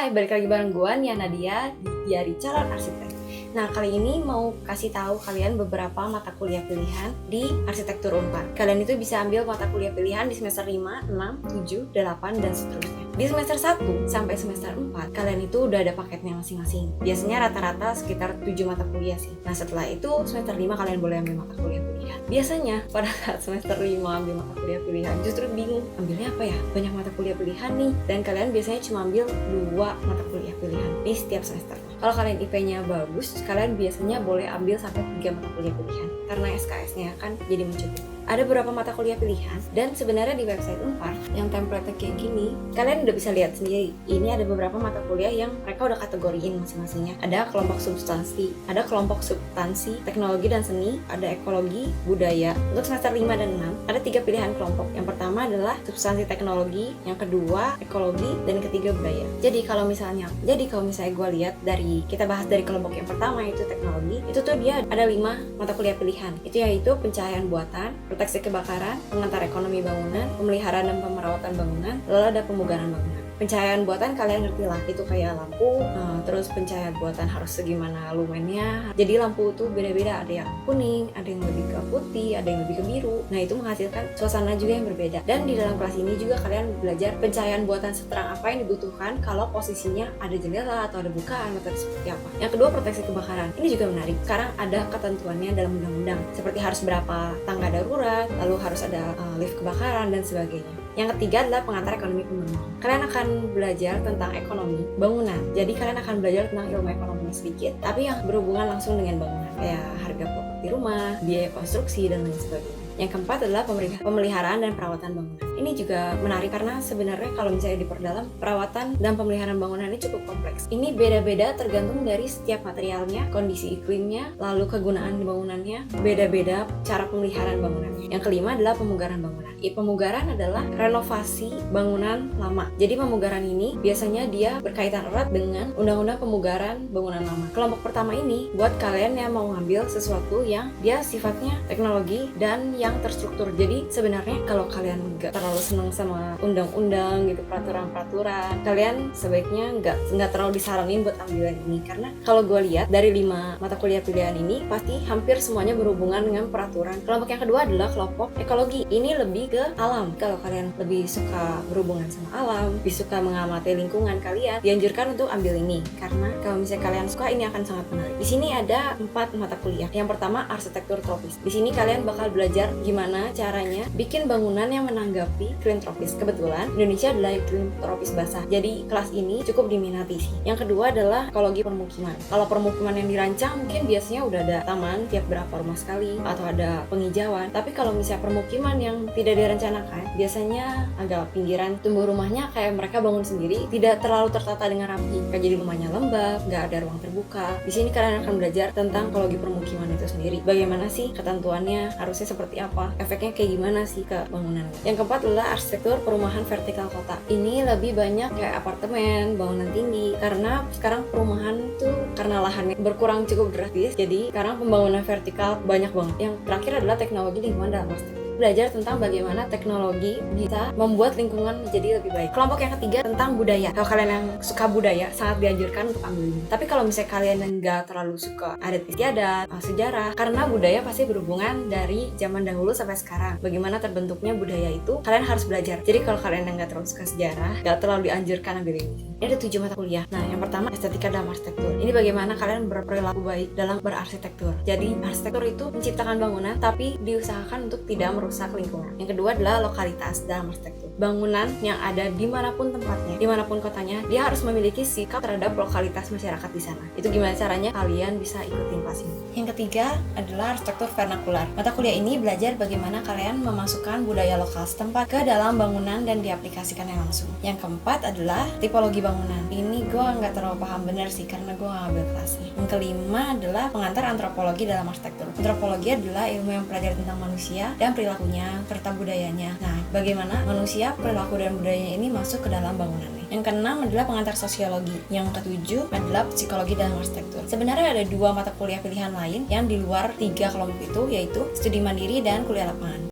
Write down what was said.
Hai, balik lagi bareng gue Nia Nadia di Diari Calon Arsitek. Nah, kali ini mau kasih tahu kalian beberapa mata kuliah pilihan di Arsitektur Unpar. Kalian itu bisa ambil mata kuliah pilihan di semester 5, 6, 7, 8, dan seterusnya. Di semester 1 sampai semester 4, kalian itu udah ada paketnya masing-masing. Biasanya rata-rata sekitar 7 mata kuliah sih. Nah, setelah itu semester 5 kalian boleh ambil mata kuliah pilihan. Biasanya pada saat semester 5 ambil mata kuliah pilihan, justru bingung, ambilnya apa ya? Banyak mata kuliah pilihan nih, dan kalian biasanya cuma ambil 2 mata kuliah pilihan di setiap semester. Kalau kalian IP-nya bagus, kalian biasanya boleh ambil sampai 3 mata kuliah pilihan karena SKS-nya kan jadi mencukupi. Ada beberapa mata kuliah pilihan, dan sebenarnya di website Unpar yang template kayak gini, kalian udah bisa lihat sendiri. Ini ada beberapa mata kuliah yang mereka udah kategoriin masing-masingnya. Ada kelompok substansi, teknologi dan seni, ada ekologi, budaya. Untuk semester 5 dan 6, ada 3 pilihan kelompok. Yang pertama adalah substansi teknologi, yang kedua ekologi, dan ketiga budaya. Jadi kalau misalnya gue lihat kita bahas dari kelompok yang pertama, yaitu teknologi, itu tuh dia ada 5 mata kuliah pilihan. Itu yaitu pencahayaan buatan, proteksi kebakaran, pengantar ekonomi bangunan, pemeliharaan dan pemerawatan bangunan, lalu ada pemugaran bangunan. Pencahayaan buatan kalian ngerti lah, itu kayak lampu, terus pencahayaan buatan harus segimana lumennya. Jadi lampu tuh beda-beda, ada yang kuning, ada yang lebih ke putih, ada yang lebih ke biru. Nah, itu menghasilkan suasana juga yang berbeda. Dan di dalam kelas ini juga kalian belajar pencahayaan buatan seterang apa yang dibutuhkan kalau posisinya ada jendela atau ada bukaan atau seperti apa. Yang kedua, proteksi kebakaran. Ini juga menarik. Sekarang ada ketentuannya dalam undang-undang, seperti harus berapa tangga darurat, lalu harus ada lift kebakaran dan sebagainya. Yang ketiga adalah pengantar ekonomi pembangunan. Kalian akan belajar tentang ekonomi bangunan. Jadi kalian akan belajar tentang ilmu ekonomi sedikit, tapi yang berhubungan langsung dengan bangunan, kayak harga properti rumah, biaya konstruksi, dan lain sebagainya. Yang keempat adalah pemeliharaan dan perawatan bangunan. Ini juga menarik karena sebenarnya kalau misalnya diperdalam, perawatan dan pemeliharaan bangunan ini cukup kompleks. Ini beda-beda tergantung dari setiap materialnya, kondisi iklimnya, lalu kegunaan bangunannya, beda-beda cara pemeliharaan bangunannya. Yang kelima adalah pemugaran bangunan. Pemugaran adalah renovasi bangunan lama. Jadi pemugaran ini biasanya dia berkaitan erat dengan undang-undang pemugaran bangunan lama. Kelompok pertama ini buat kalian yang mau ngambil sesuatu yang dia sifatnya teknologi dan yang terstruktur. Jadi sebenarnya kalau kalian nggak terlalu senang sama undang-undang gitu, peraturan-peraturan, kalian sebaiknya nggak terlalu disaranin buat ambil yang ini, karena kalau gue lihat dari 5 mata kuliah pilihan ini pasti hampir semuanya berhubungan dengan peraturan. Kelompok yang kedua adalah kelompok ekologi. Ini lebih ke alam. Kalau kalian lebih suka berhubungan sama alam, lebih suka mengamati lingkungan kalian, dianjurkan untuk ambil ini, karena kalau misalnya kalian suka, ini akan sangat menarik. Di sini ada 4 mata kuliah. Yang pertama, arsitektur tropis. Di sini kalian bakal belajar gimana caranya bikin bangunan yang menanggapi iklim tropis. Kebetulan Indonesia adalah iklim tropis basah, jadi kelas ini cukup diminati sih. Yang kedua adalah ekologi permukiman. Kalau permukiman yang dirancang mungkin biasanya udah ada taman tiap berapa rumah sekali atau ada penghijauan. Tapi kalau misalnya permukiman yang tidak direncanakan, biasanya agak pinggiran, tumbuh rumahnya kayak mereka bangun sendiri, tidak terlalu tertata dengan rapi, kayak jadi rumahnya lembab, nggak ada ruang terbuka. Di sini kalian akan belajar tentang ekologi permukiman itu sendiri. Bagaimana sih ketentuannya, harusnya seperti apa, efeknya kayak gimana sih ke bangunan. Yang keempat adalah arsitektur perumahan vertikal kota. Ini lebih banyak kayak apartemen, bangunan tinggi, karena sekarang perumahan tuh karena lahannya berkurang cukup drastis, jadi sekarang pembangunan vertikal banyak banget. Yang terakhir adalah teknologi lingkungan dalam arsitektur. Belajar tentang bagaimana teknologi bisa membuat lingkungan menjadi lebih baik. Kelompok yang ketiga tentang budaya. Kalau kalian yang suka budaya, sangat dianjurkan untuk ambil ini. Tapi kalau misalnya kalian yang nggak terlalu suka adat istiadat, sejarah, karena budaya pasti berhubungan dari zaman dahulu sampai sekarang. Bagaimana terbentuknya budaya itu, kalian harus belajar. Jadi kalau kalian yang nggak terlalu suka sejarah, nggak terlalu dianjurkan ambil ini. Ini ada 7 mata kuliah. Nah, yang pertama estetika dalam arsitektur. Ini bagaimana kalian berperilaku baik dalam berarsitektur. Jadi arsitektur itu menciptakan bangunan, tapi diusahakan untuk tidak merusak lingkungan. Yang kedua adalah lokalitas dalam arsitektur. Bangunan yang ada dimanapun tempatnya, dimanapun kotanya, dia harus memiliki sikap terhadap lokalitas masyarakat di sana. Itu gimana caranya kalian bisa ikutin kelas ini. Yang ketiga adalah arsitektur vernakular. Mata kuliah ini belajar bagaimana kalian memasukkan budaya lokal setempat ke dalam bangunan dan diaplikasikannya langsung. Yang keempat adalah tipologi bangunan. Ini gue nggak terlalu paham bener sih, karena gue nggak ambil kelasnya. Yang kelima adalah pengantar antropologi dalam arsitektur. Antropologi adalah ilmu yang mempelajari tentang manusia dan perilakunya serta budayanya. Nah, bagaimana manusia, perilaku dan budayanya ini masuk ke dalam bangunannya. Yang keenam adalah pengantar sosiologi. Yang ketujuh adalah psikologi dalam arsitektur. Sebenarnya ada 2 mata kuliah pilihan lain yang di luar 3 kelompok itu, yaitu studi mandiri dan kuliah lapangan.